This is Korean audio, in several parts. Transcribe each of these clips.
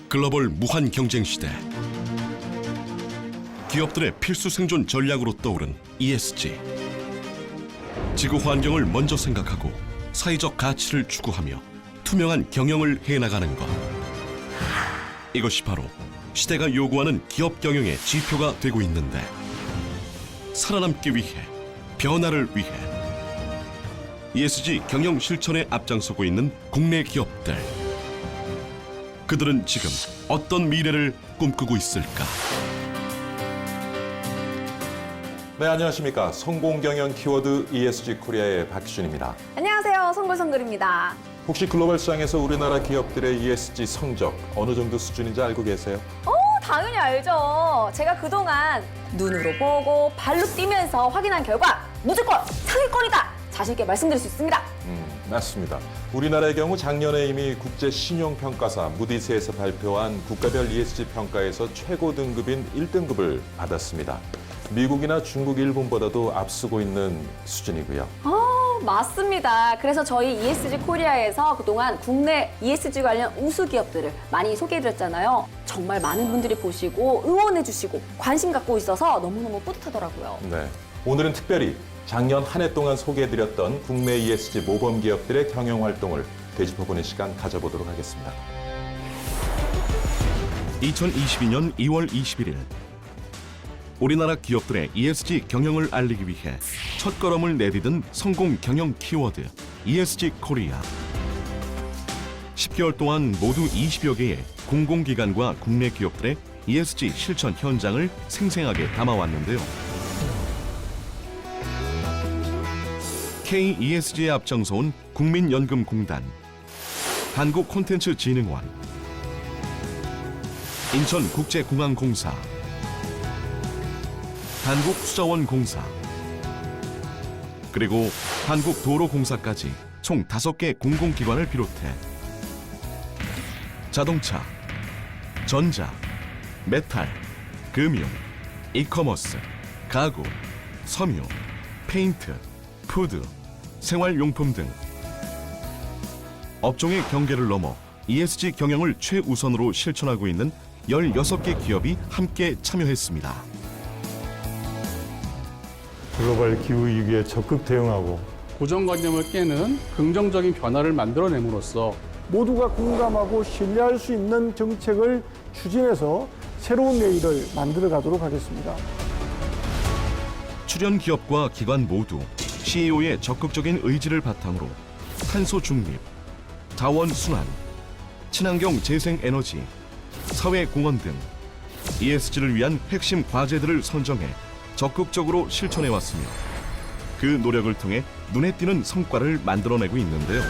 글로벌 무한 경쟁 시대. 기업들의 필수 생존 전략으로 떠오른 ESG. 지구 환경을 먼저 생각하고 사회적 가치를 추구하며 투명한 경영을 해나가는 것. 이것이 바로 시대가 요구하는 기업 경영의 지표가 되고 있는데, 살아남기 위해, 변화를 위해 ESG 경영 실천에 앞장서고 있는 국내 기업들. 그들은 지금 어떤 미래를 꿈꾸고 있을까? 네, 안녕하십니까. 성공경영 키워드 ESG 코리아의 박기준입니다. 안녕하세요. 송글송글입니다. 혹시 글로벌 시장에서 우리나라 기업들의 ESG 성적 어느 정도 수준인지 알고 계세요? 당연히 알죠. 제가 그동안 눈으로 보고 발로 뛰면서 확인한 결과 무조건 상위권이다. 자신 있게 말씀드릴 수 있습니다. 맞습니다. 우리나라의 경우 작년에 이미 국제신용평가사 무디스에서 발표한 국가별 ESG 평가에서 최고 등급인 1등급을 받았습니다. 미국이나 중국, 일본보다도 앞서고 있는 수준이고요. 맞습니다. 그래서 저희 ESG 코리아에서 그동안 국내 ESG 관련 우수 기업들을 많이 소개해드렸잖아요. 정말 많은 분들이 보시고 응원해주시고 관심 갖고 있어서 너무너무 뿌듯하더라고요. 네, 오늘은 특별히 작년 한 해 동안 소개해드렸던 국내 ESG 모범 기업들의 경영 활동을 되짚어보는 시간 가져보도록 하겠습니다. 2022년 2월 21일 우리나라 기업들의 ESG 경영을 알리기 위해 첫걸음을 내디딘 성공 경영 키워드 ESG 코리아. 10개월 동안 모두 20여 개의 공공기관과 국내 기업들의 ESG 실천 현장을 생생하게 담아왔는데요. KESG에 앞장서온 국민연금공단, 한국콘텐츠진흥원, 인천국제공항공사, 한국수자원공사, 그리고 한국도로공사까지 총 5개 공공기관을 비롯해 자동차, 전자, 메탈, 금융, 이커머스, 가구, 섬유, 페인트, 푸드, 생활용품 등 업종의 경계를 넘어 ESG 경영을 최우선으로 실천하고 있는 16개 기업이 함께 참여했습니다. 글로벌 기후위기에 적극 대응하고 고정관념을 깨는 긍정적인 변화를 만들어냄으로써 모두가 공감하고 신뢰할 수 있는 정책을 추진해서 새로운 내일을 만들어가도록 하겠습니다. 출연 기업과 기관 모두 CEO의 적극적인 의지를 바탕으로 탄소 중립, 자원 순환, 친환경 재생 에너지, 사회 공헌 등 ESG를 위한 핵심 과제들을 선정해 적극적으로 실천해 왔으며, 그 노력을 통해 눈에 띄는 성과를 만들어내고 있는데요.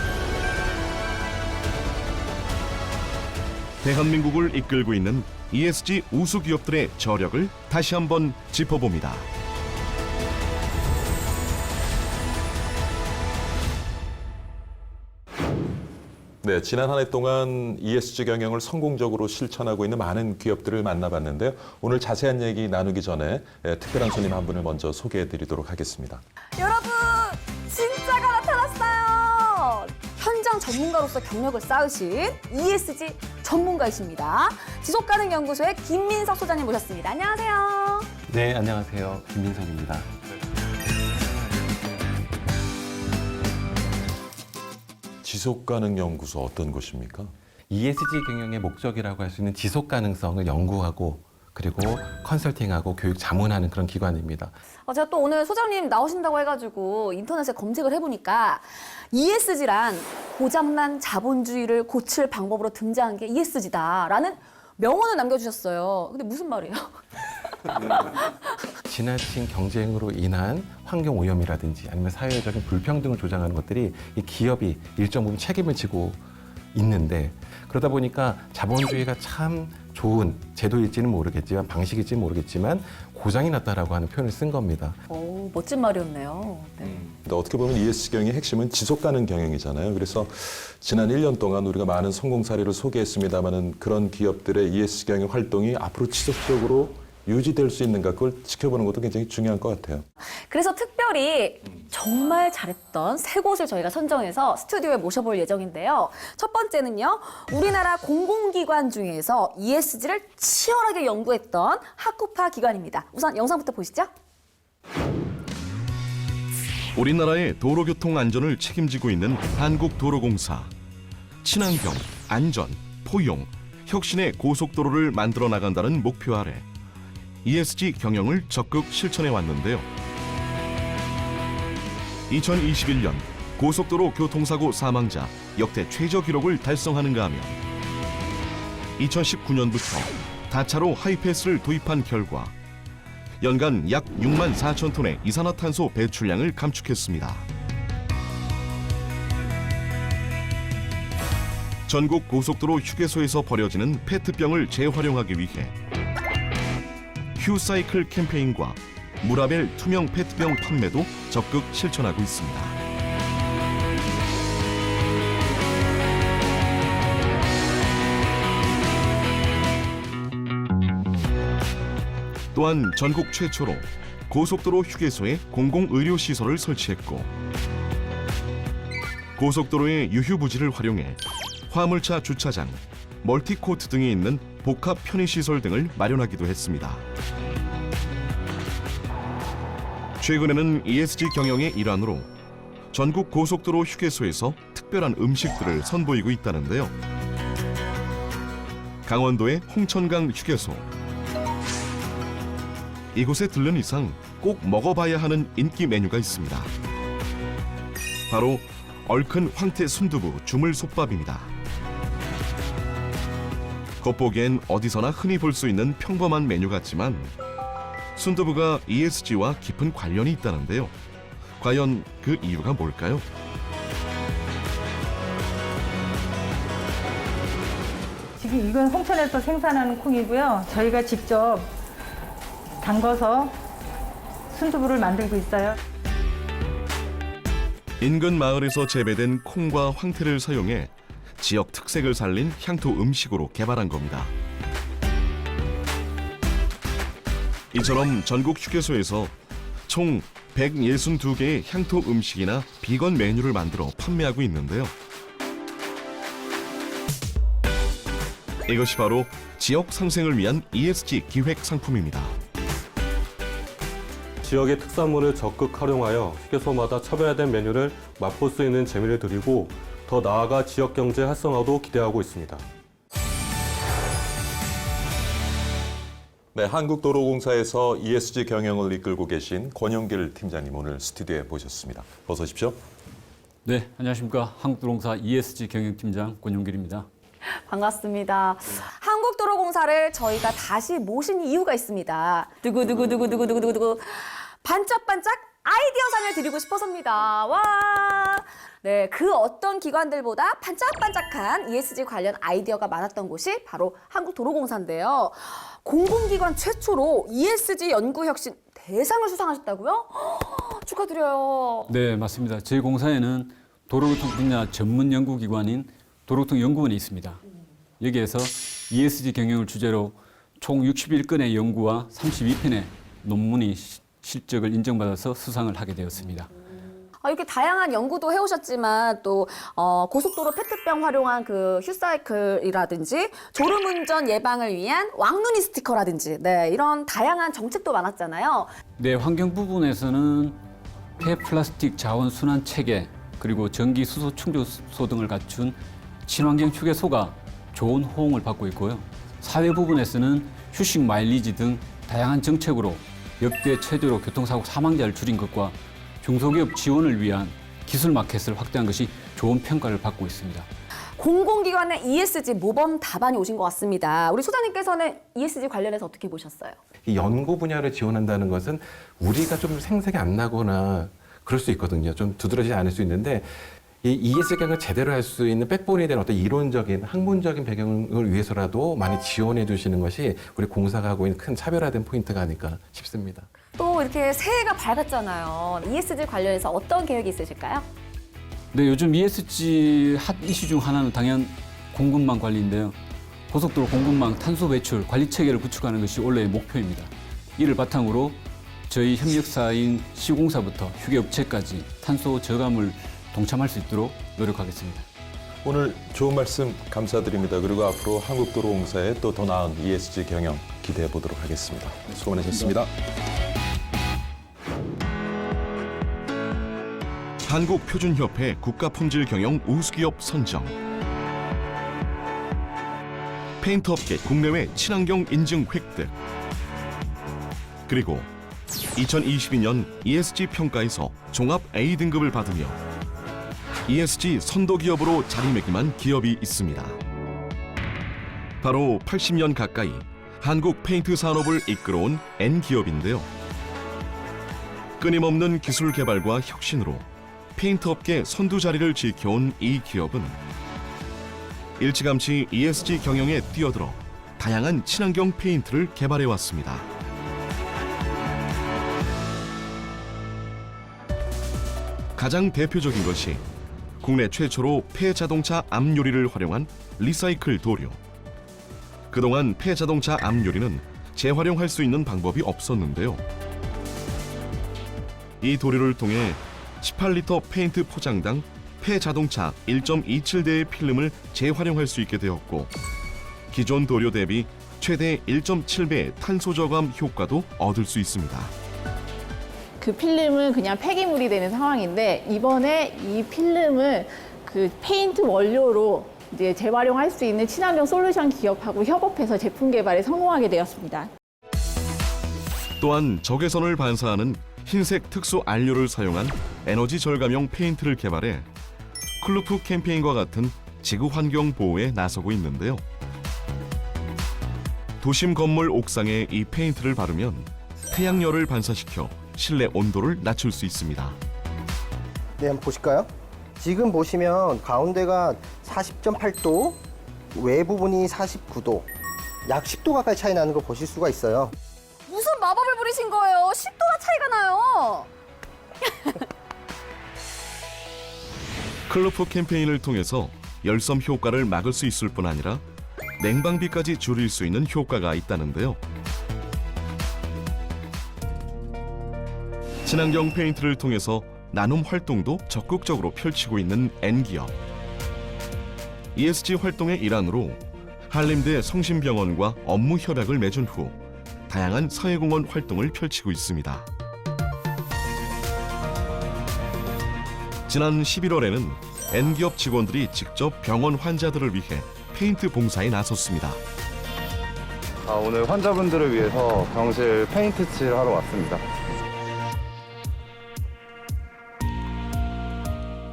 대한민국을 이끌고 있는 ESG 우수 기업들의 저력을 다시 한번 짚어봅니다. 네, 지난 한 해 동안 ESG 경영을 성공적으로 실천하고 있는 많은 기업들을 만나봤는데요. 오늘 자세한 얘기 나누기 전에 특별한 손님 한 분을 먼저 소개해드리도록 하겠습니다. 여러분, 진짜가 나타났어요. 현장 전문가로서 경력을 쌓으신 ESG 전문가이십니다. 지속가능연구소의 김민석 소장님 모셨습니다. 안녕하세요. 네, 안녕하세요. 김민석입니다. 지속가능연구소 어떤 곳입니까? ESG 경영의 목적이라고 할 수 있는 지속 가능성을 연구하고 그리고 컨설팅하고 교육 자문하는 그런 기관입니다. 제가 또 오늘 소장님 나오신다고 해가지고 인터넷에 검색을 해보니까 ESG란 고장난 자본주의를 고칠 방법으로 등장한 게 ESG다라는 명언을 남겨주셨어요. 근데 무슨 말이에요? 지나친 경쟁으로 인한 환경 오염이라든지 아니면 사회적인 불평등을 조장하는 것들이 이 기업이 일정 부분 책임을 지고 있는데, 그러다 보니까 자본주의가 참 좋은 제도일지는 모르겠지만 방식일지는 모르겠지만 고장이 났다라고 하는 표현을 쓴 겁니다. 오, 멋진 말이었네요. 네. 근데 어떻게 보면 ESG 경영의 핵심은 지속가능 경영이잖아요. 그래서 지난 1년 동안 우리가 많은 성공 사례를 소개했습니다마는 그런 기업들의 ESG 경영 활동이 앞으로 지속적으로 유지될 수 있는가 그걸 지켜보는 것도 굉장히 중요한 것 같아요. 그래서 특별히 정말 잘했던 세 곳을 저희가 선정해서 스튜디오에 모셔볼 예정인데요. 첫 번째는요, 우리나라 공공기관 중에서 ESG를 치열하게 연구했던 학구파 기관입니다. 우선 영상부터 보시죠. 우리나라의 도로교통 안전을 책임지고 있는 한국도로공사. 친환경, 안전, 포용, 혁신의 고속도로를 만들어 나간다는 목표 아래 ESG 경영을 적극 실천해 왔는데요. 2021년 고속도로 교통사고 사망자 역대 최저 기록을 달성하는가 하면 2019년부터 다차로 하이패스를 도입한 결과 연간 약 6만 4천 톤의 이산화탄소 배출량을 감축했습니다. 전국 고속도로 휴게소에서 버려지는 페트병을 재활용하기 위해 휴사이클 캠페인과 무라벨 투명 페트병 판매도 적극 실천하고 있습니다. 또한 전국 최초로 고속도로 휴게소에 공공의료시설을 설치했고 고속도로의 유휴부지를 활용해 화물차 주차장, 멀티코트 등이 있는 복합 편의시설 등을 마련하기도 했습니다. 최근에는 ESG 경영의 일환으로 전국 고속도로 휴게소에서 특별한 음식들을 선보이고 있다는데요. 강원도의 홍천강 휴게소. 이곳에 들른 이상 꼭 먹어봐야 하는 인기 메뉴가 있습니다. 바로 얼큰 황태 순두부 주물솥밥입니다. 겉보기엔 어디서나 흔히 볼 수 있는 평범한 메뉴 같지만 순두부가 ESG와 깊은 관련이 있다는데요. 과연 그 이유가 뭘까요? 지금 이건 홍천에서 생산하는 콩이고요. 저희가 직접 담궈서 순두부를 만들고 있어요. 인근 마을에서 재배된 콩과 황태를 사용해 지역 특색을 살린 향토 음식으로 개발한 겁니다. 이처럼 전국 휴게소에서 총 162개의 향토 음식이나 비건 메뉴를 만들어 판매하고 있는데요. 이것이 바로 지역 상생을 위한 ESG 기획 상품입니다. 지역의 특산물을 적극 활용하여 휴게소마다 차별화된 메뉴를 맛볼 수 있는 재미를 드리고 더 나아가 지역 경제 활성화도 기대하고 있습니다. 네, 한국도로공사에서 ESG 경영을 이끌고 계신 권영길 팀장님 오늘 스튜디오에 모셨습니다. 어서 오십시오. 네, 안녕하십니까. 한국도로공사 ESG 경영팀장 권용길입니다. 반갑습니다. 한국도로공사를 저희가 다시 모신 이유가 있습니다. 두구두구두구두구두구두구 반짝반짝 아이디어상을 드리고 싶어서입니다. 와! 네, 그 어떤 기관들보다 반짝반짝한 ESG 관련 아이디어가 많았던 곳이 바로 한국도로공사인데요. 공공기관 최초로 ESG 연구혁신 대상을 수상하셨다고요? 축하드려요. 네, 맞습니다. 저희 공사에는 도로교통 분야 전문 연구기관인 도로교통연구원이 있습니다. 여기에서 ESG 경영을 주제로 총 61건의 연구와 32편의 논문이 실적을 인정받아서 수상을 하게 되었습니다. 이렇게 다양한 연구도 해오셨지만 또 고속도로 페트병 활용한 그 휴사이클이라든지 졸음운전 예방을 위한 왕눈이 스티커라든지 네, 이런 다양한 정책도 많았잖아요. 네, 환경 부분에서는 폐플라스틱 자원 순환 체계 그리고 전기 수소 충전소 등을 갖춘 친환경 휴게소가 좋은 호응을 받고 있고요. 사회 부분에서는 휴식 마일리지 등 다양한 정책으로 역대 최저로 교통사고 사망자를 줄인 것과 중소기업 지원을 위한 기술 마켓을 확대한 것이 좋은 평가를 받고 있습니다. 공공기관의 ESG 모범 답안이 오신 것 같습니다. 우리 소장님께서는 ESG 관련해서 어떻게 보셨어요? 이 연구 분야를 지원한다는 것은 우리가 좀 생색이 안 나거나 그럴 수 있거든요. 좀 두드러지지 않을 수 있는데 이 ESG 경영을 제대로 할 수 있는 백본이 되는 어떤 이론적인 학문적인 배경을 위해서라도 많이 지원해 주시는 것이 우리 공사가 하고 있는 큰 차별화된 포인트가 아닐까 싶습니다. 또 이렇게 새해가 밝았잖아요. ESG 관련해서 어떤 계획이 있으실까요? 네, 요즘 ESG 핫 이슈 중 하나는 당연 공급망 관리인데요. 고속도로 공급망 탄소 배출 관리 체계를 구축하는 것이 올해의 목표입니다. 이를 바탕으로 저희 협력사인 시공사부터 휴게업체까지 탄소 저감을 동참할 수 있도록 노력하겠습니다. 오늘 좋은 말씀 감사드립니다. 그리고 앞으로 한국도로공사의 또 더 나은 ESG 경영 기대해 보도록 하겠습니다. 수고 많으셨습니다. 한국표준협회 국가품질경영 우수기업 선정, 페인트업계 국내외 친환경 인증 획득, 그리고 2022년 ESG 평가에서 종합 A등급을 받으며 ESG 선도기업으로 자리매김한 기업이 있습니다. 바로 80년 가까이 한국 페인트 산업을 이끌어온 N기업인데요. 끊임없는 기술 개발과 혁신으로 페인트업계 선두 자리를 지켜온 이 기업은 일찌감치 ESG 경영에 뛰어들어 다양한 친환경 페인트를 개발해왔습니다. 가장 대표적인 것이 국내 최초로 폐자동차 앞유리를 활용한 리사이클 도료. 그동안 폐자동차 앞유리는 재활용할 수 있는 방법이 없었는데요. 이 도료를 통해 18리터 페인트 포장당 폐자동차 1.27대의 필름을 재활용할 수 있게 되었고, 기존 도료 대비 최대 1.7배의 탄소 저감 효과도 얻을 수 있습니다. 그 필름은 그냥 폐기물이 되는 상황인데, 이번에 이 필름을 그 페인트 원료로 이제 재활용할 수 있는 친환경 솔루션 기업하고 협업해서 제품 개발에 성공하게 되었습니다. 또한 적외선을 반사하는 흰색 특수 안료를 사용한 에너지 절감형 페인트를 개발해 클루프 캠페인과 같은 지구 환경 보호에 나서고 있는데요. 도심 건물 옥상에 이 페인트를 바르면 태양열을 반사시켜 실내 온도를 낮출 수 있습니다. 네, 한번 보실까요? 지금 보시면 가운데가 40.8도, 외부분이 49도, 약 10도 가까이 차이 나는 거 보실 수가 있어요. 무슨 마법을 부리신 거예요? 10도나 차이가 나요. 클루프 캠페인을 통해서 열섬 효과를 막을 수 있을 뿐 아니라 냉방비까지 줄일 수 있는 효과가 있다는데요. 친환경 페인트를 통해서 나눔 활동도 적극적으로 펼치고 있는 N기업. ESG 활동의 일환으로 한림대 성심병원과 업무 협약을 맺은 후 다양한 사회공헌 활동을 펼치고 있습니다. 지난 11월에는 N기업 직원들이 직접 병원 환자들을 위해 페인트 봉사에 나섰습니다. 오늘 환자분들을 위해서 병실 페인트 칠하러 왔습니다.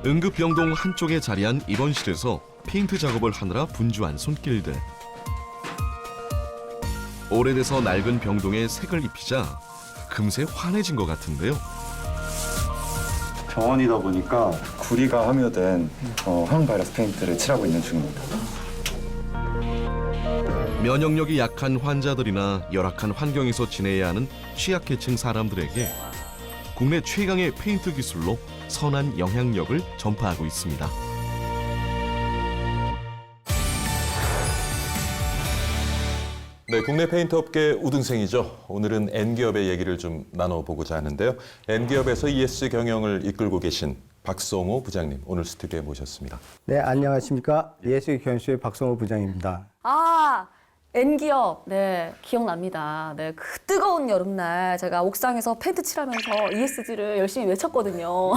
응급병동 한쪽에 자리한 입원실에서 페인트 작업을 하느라 분주한 손길들. 오래돼서 낡은 병동에 색을 입히자 금세 환해진 것 같은데요. 병원이다 보니까 구리가 함유된 항바이러스 페인트를 칠하고 있는 중입니다. 면역력이 약한 환자들이나 열악한 환경에서 지내야 하는 취약계층 사람들에게 국내 최강의 페인트 기술로 선한 영향력을 전파하고 있습니다. 네, 국내 페인트 업계 우등생이죠. 오늘은 N기업의 얘기를 좀 나눠보고자 하는데요. N기업에서 ESG 경영을 이끌고 계신 박성호 부장님, 오늘 스튜디오에 모셨습니다. 네, 안녕하십니까. ESG 경영수의 박성호 부장입니다. 아, N기업. 네, 기억납니다. 네, 그 뜨거운 여름날 제가 옥상에서 페인트 칠하면서 ESG를 열심히 외쳤거든요.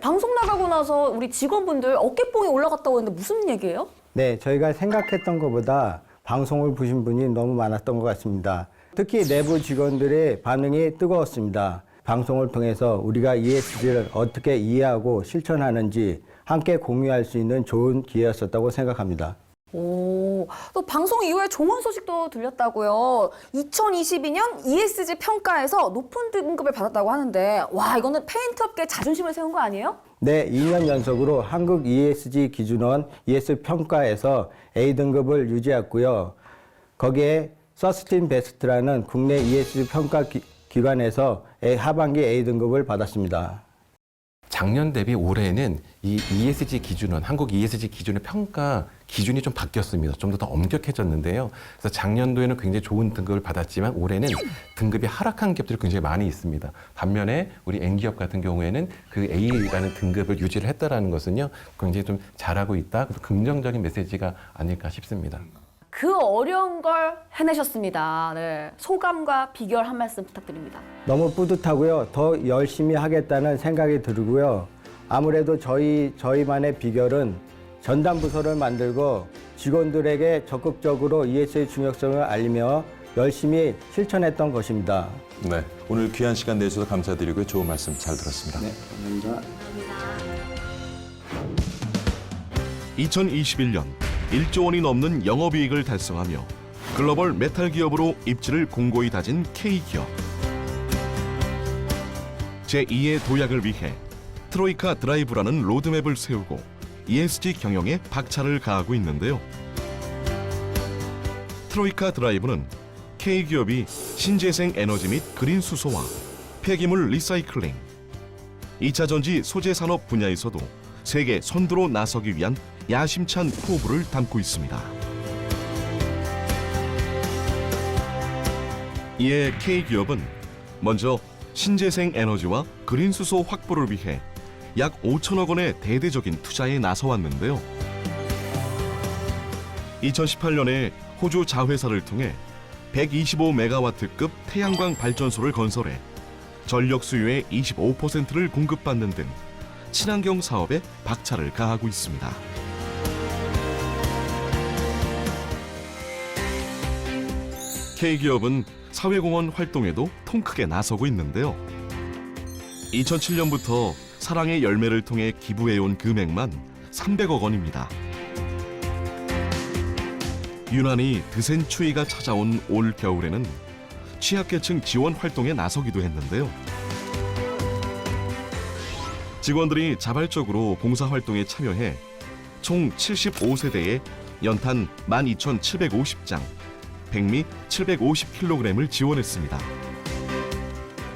방송 나가고 나서 우리 직원분들 어깨뽕이 올라갔다고 했는데 무슨 얘기예요? 네, 저희가 생각했던 것보다 방송을 보신 분이 너무 많았던 것 같습니다. 특히 내부 직원들의 반응이 뜨거웠습니다. 방송을 통해서 우리가 ESG를 어떻게 이해하고 실천하는지 함께 공유할 수 있는 좋은 기회였었다고 생각합니다. 오, 또 방송 이후에 좋은 소식도 들렸다고요. 2022년 ESG 평가에서 높은 등급을 받았다고 하는데, 와, 이거는 페인트 업계 자존심을 세운 거 아니에요? 네, 2년 연속으로 한국 ESG 기준원 ESG 평가에서 A등급을 유지했고요. 거기에 서스틴 베스트라는 국내 ESG 평가 기관에서 하반기 A등급을 받았습니다. 작년 대비 올해는 이 ESG 기준은 한국 ESG 기준의 평가 기준이 좀 바뀌었습니다. 좀 더 엄격해졌는데요. 그래서 작년도에는 굉장히 좋은 등급을 받았지만 올해는 등급이 하락한 기업들이 굉장히 많이 있습니다. 반면에 우리 N기업 같은 경우에는 그 A라는 등급을 유지를 했다라는 것은요, 굉장히 좀 잘하고 있다. 그래서 긍정적인 메시지가 아닐까 싶습니다. 그 어려운 걸 해내셨습니다. 네. 소감과 비결 한 말씀 부탁드립니다. 너무 뿌듯하고요. 더 열심히 하겠다는 생각이 들고요. 아무래도 저희만의 비결은 전담 부서를 만들고 직원들에게 적극적으로 ESG 중요성을 알리며 열심히 실천했던 것입니다. 네, 오늘 귀한 시간 내주셔서 감사드리고요. 좋은 말씀 잘 들었습니다. 네, 감사합니다. 2021년 1조 원이 넘는 영업이익을 달성하며 글로벌 메탈 기업으로 입지를 공고히 다진 K기업. 제2의 도약을 위해 트로이카 드라이브라는 로드맵을 세우고 ESG 경영에 박차를 가하고 있는데요. 트로이카 드라이브는 K기업이 신재생 에너지 및 그린 수소와 폐기물 리사이클링, 2차 전지 소재 산업 분야에서도 세계 선두로 나서기 위한 야심찬 포부를 담고 있습니다. 이에 K기업은 먼저 신재생 에너지와 그린 수소 확보를 위해 약 5천억 원의 대대적인 투자에 나서왔는데요. 2018년에 호주 자회사를 통해 125메가와트급 태양광 발전소를 건설해 전력 수요의 25%를 공급받는 등 친환경 사업에 박차를 가하고 있습니다. K기업은 사회공헌 활동에도 통크게 나서고 있는데요. 2007년부터 사랑의 열매를 통해 기부해온 금액만 300억 원입니다. 유난히 드센 추위가 찾아온 올 겨울에는 취약계층 지원 활동에 나서기도 했는데요. 직원들이 자발적으로 봉사활동에 참여해 총 75세대에 연탄 12,750장, 백미 750kg을 지원했습니다.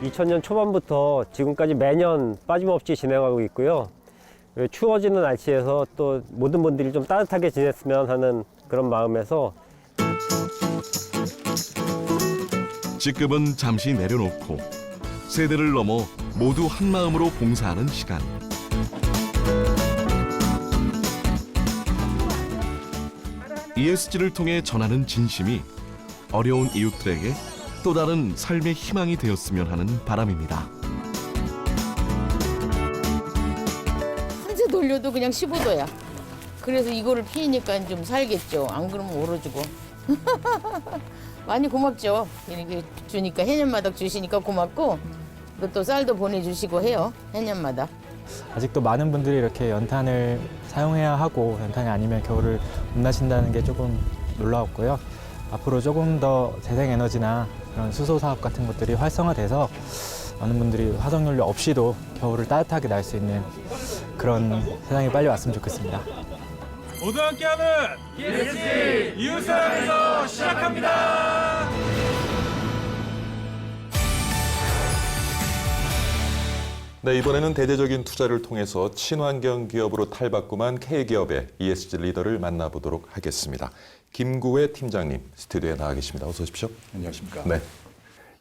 2000년 초반부터 지금까지 매년 빠짐없이 진행하고 있고요. 추워지는 날씨에서 또 모든 분들이 좀 따뜻하게 지냈으면 하는 그런 마음에서 직급은 잠시 내려놓고 세대를 넘어 모두 한마음으로 봉사하는 시간. ESG를 통해 전하는 진심이 어려운 이웃들에게 또 다른 삶의 희망이 되었으면 하는 바람입니다. 한세 돌려도 그냥 15도야. 그래서 이거를 피니까 좀 살겠죠. 안 그러면 얼어주고. 많이 고맙죠. 이렇게 주니까 해년마다 주시니까 고맙고 또 쌀도 보내주시고 해요. 해년마다. 아직도 많은 분들이 이렇게 연탄을 사용해야 하고 연탄이 아니면 겨울을 못 나신다는 게 조금 놀라웠고요. 앞으로 조금 더 재생에너지나 그런 수소 사업 같은 것들이 활성화돼서 많은 분들이 화석연료 없이도 겨울을 따뜻하게 날 수 있는 그런 세상이 빨리 왔으면 좋겠습니다. 모두 함께하는 ESG 이웃사랑에서 시작합니다. 네, 이번에는 대대적인 투자를 통해서 친환경 기업으로 탈바꿈한 K기업의 ESG 리더를 만나보도록 하겠습니다. 김구회 팀장님 스튜디오에 나와 계십니다. 어서 오십시오. 안녕하십니까. 네.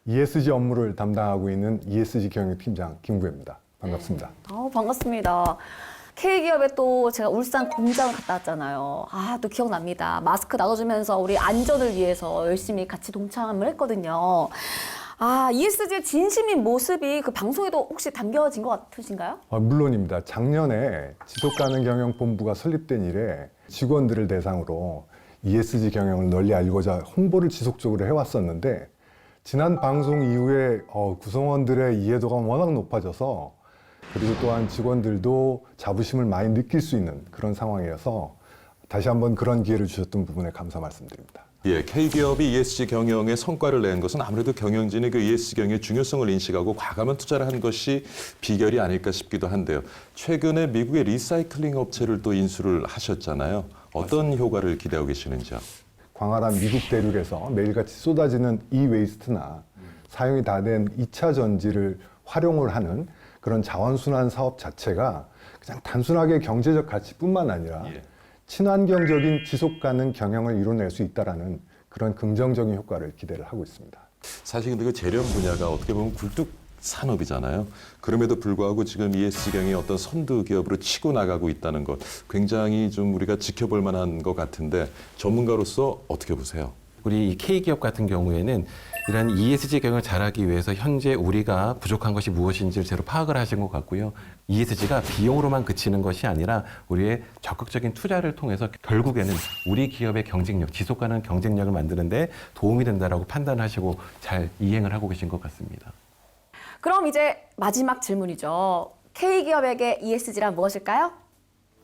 ESG 업무를 담당하고 있는 ESG 경영팀장 김구회입니다. 반갑습니다. 반갑습니다. K기업에 또 제가 울산 공장을 갔다 왔잖아요. 또 기억납니다. 마스크 나눠주면서 우리 안전을 위해서 열심히 같이 동참을 했거든요. ESG의 진심인 모습이 그 방송에도 혹시 담겨진 것 같으신가요? 물론입니다. 작년에 지속가능경영본부가 설립된 이래 직원들을 대상으로 ESG 경영을 널리 알리고자 홍보를 지속적으로 해왔었는데 지난 방송 이후에 구성원들의 이해도가 워낙 높아져서 그리고 또한 직원들도 자부심을 많이 느낄 수 있는 그런 상황이어서 다시 한번 그런 기회를 주셨던 부분에 감사 말씀드립니다. 예, K기업이 ESG 경영에 성과를 낸 것은 아무래도 경영진이 그 ESG 경영의 중요성을 인식하고 과감한 투자를 한 것이 비결이 아닐까 싶기도 한데요. 최근에 미국의 리사이클링 업체를 또 인수를 하셨잖아요. 어떤 효과를 기대하고 계시는지요? 광활한 미국 대륙에서 매일같이 쏟아지는 E-웨이스트나 사용이 다 된 2차 전지를 활용을 하는 그런 자원순환 사업 자체가 그냥 단순하게 경제적 가치뿐만 아니라 친환경적인 지속가능 경영을 이뤄낼 수 있다라는 그런 긍정적인 효과를 기대를 하고 있습니다. 사실 근데 그 재련 분야가 어떻게 보면 굴뚝 산업이잖아요. 그럼에도 불구하고 지금 ESG 경영이 어떤 선두 기업으로 치고 나가고 있다는 것 굉장히 좀 우리가 지켜볼 만한 것 같은데 전문가로서 어떻게 보세요? 우리 K기업 같은 경우에는 이런 ESG 경영을 잘하기 위해서 현재 우리가 부족한 것이 무엇인지를 제대로 파악을 하신 것 같고요. ESG가 비용으로만 그치는 것이 아니라 우리의 적극적인 투자를 통해서 결국에는 우리 기업의 경쟁력, 지속가능 경쟁력을 만드는 데 도움이 된다라고 판단하시고 잘 이행을 하고 계신 것 같습니다. 그럼 이제 마지막 질문이죠. K기업에게 ESG란 무엇일까요?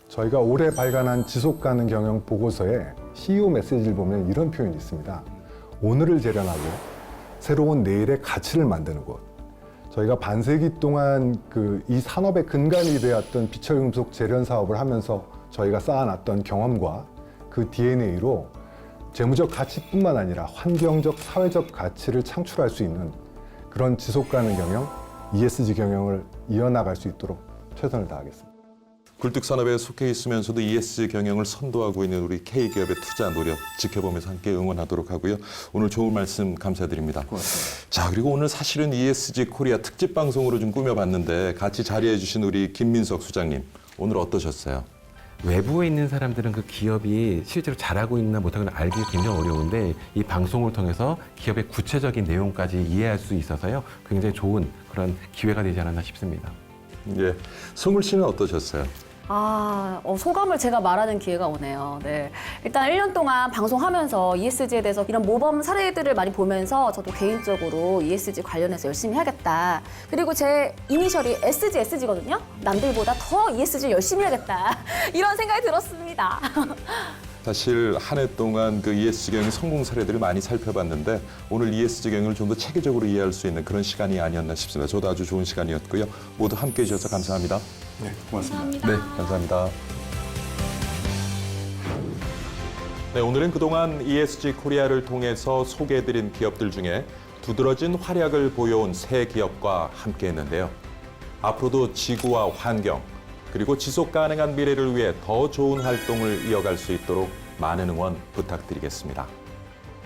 저희가 올해 발간한 지속가능 경영 보고서에 CEO 메시지를 보면 이런 표현이 있습니다. 오늘을 재련하고 새로운 내일의 가치를 만드는 곳. 저희가 반세기 동안 이 산업의 근간이 되었던 비철금속 재련 사업을 하면서 저희가 쌓아놨던 경험과 그 DNA로 재무적 가치뿐만 아니라 환경적, 사회적 가치를 창출할 수 있는 그런 지속가능 경영, ESG 경영을 이어나갈 수 있도록 최선을 다하겠습니다. 굴뚝산업에 속해 있으면서도 ESG 경영을 선도하고 있는 우리 K기업의 투자 노력 지켜보면서 함께 응원하도록 하고요. 오늘 좋은 말씀 감사드립니다. 고맙습니다. 자, 그리고 오늘 사실은 ESG 코리아 특집 방송으로 좀 꾸며봤는데 같이 자리해 주신 우리 김민석 수장님, 오늘 어떠셨어요? 외부에 있는 사람들은 그 기업이 실제로 잘하고 있나 못하고 있나 알기 굉장히 어려운데 이 방송을 통해서 기업의 구체적인 내용까지 이해할 수 있어서요. 굉장히 좋은 그런 기회가 되지 않았나 싶습니다. 예, 송울 씨는 어떠셨어요? 소감을 제가 말하는 기회가 오네요. 네. 일단 1년 동안 방송하면서 ESG에 대해서 이런 모범 사례들을 많이 보면서 저도 개인적으로 ESG 관련해서 열심히 해야겠다. 그리고 제 이니셜이 SG거든요. 남들보다 더 ESG 열심히 해야겠다. 이런 생각이 들었습니다. 사실 한 해 동안 그 ESG 경영 성공 사례들을 많이 살펴봤는데 오늘 ESG 경영을 좀 더 체계적으로 이해할 수 있는 그런 시간이 아니었나 싶습니다. 저도 아주 좋은 시간이었고요. 모두 함께해 주셔서 감사합니다. 네, 고맙습니다. 네, 감사합니다. 네, 오늘은 그동안 ESG 코리아를 통해서 소개해드린 기업들 중에 두드러진 활약을 보여온 새 기업과 함께했는데요. 앞으로도 지구와 환경, 그리고 지속 가능한 미래를 위해 더 좋은 활동을 이어갈 수 있도록 많은 응원 부탁드리겠습니다.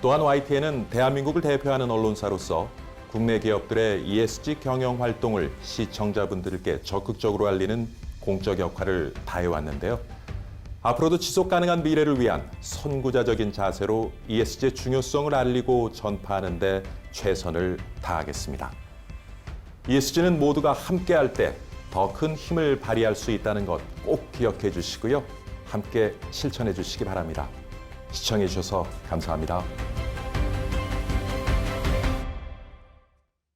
또한 YTN은 대한민국을 대표하는 언론사로서 국내 기업들의 ESG 경영 활동을 시청자분들께 적극적으로 알리는 공적 역할을 다해왔는데요. 앞으로도 지속 가능한 미래를 위한 선구자적인 자세로 ESG의 중요성을 알리고 전파하는 데 최선을 다하겠습니다. ESG는 모두가 함께할 때 더 큰 힘을 발휘할 수 있다는 것 꼭 기억해 주시고요. 함께 실천해 주시기 바랍니다. 시청해 주셔서 감사합니다.